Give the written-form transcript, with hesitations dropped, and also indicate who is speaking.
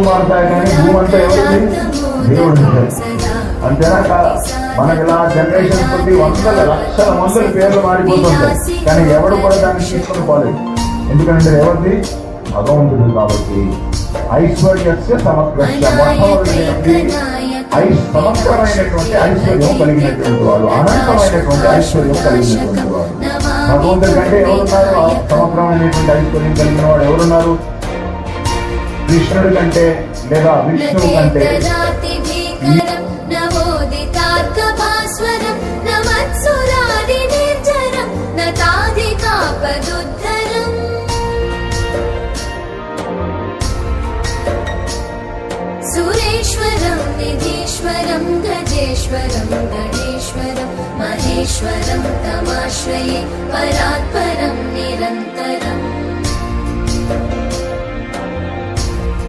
Speaker 1: మారుతాయి కానీ భూమి అంతా ఎవరిది? దేవుడు. అంతేనా కాదా? మనకి ఇలా జనరేషన్ కొద్ది వందల లక్షల మందుల పేర్లు మారిపోతుంటాయి కానీ ఎవడు కూడా దాన్ని తీసుకొని పోలేదు. ఎందుకంటే ఎవరిది? భగవంతుడు. కాబట్టి ఐశ్వర్యస్య సమగ్రస్య, మొట్టమొదటి సమగ్రమైనటువంటి ఐశ్వర్యం కలిగినటువంటి వాడు, అనంతమైనటువంటి ఐశ్వర్యం కలిగినటువంటి వాడు. భగవంతుడి కంటే ఎవరున్నారు? సమగ్రమైనటువంటి ఐశ్వర్యం కలిగిన వాడు ఎవరున్నారు? కృష్ణుడి కంటే లేదా విష్ణువు కంటే.
Speaker 2: సురేశ్వరం నిధీశ్వరం గజేశ్వరం గణేశ్వరం మహేశ్వరం తమాశ్రయే పరాత్పరం నిరంతరం.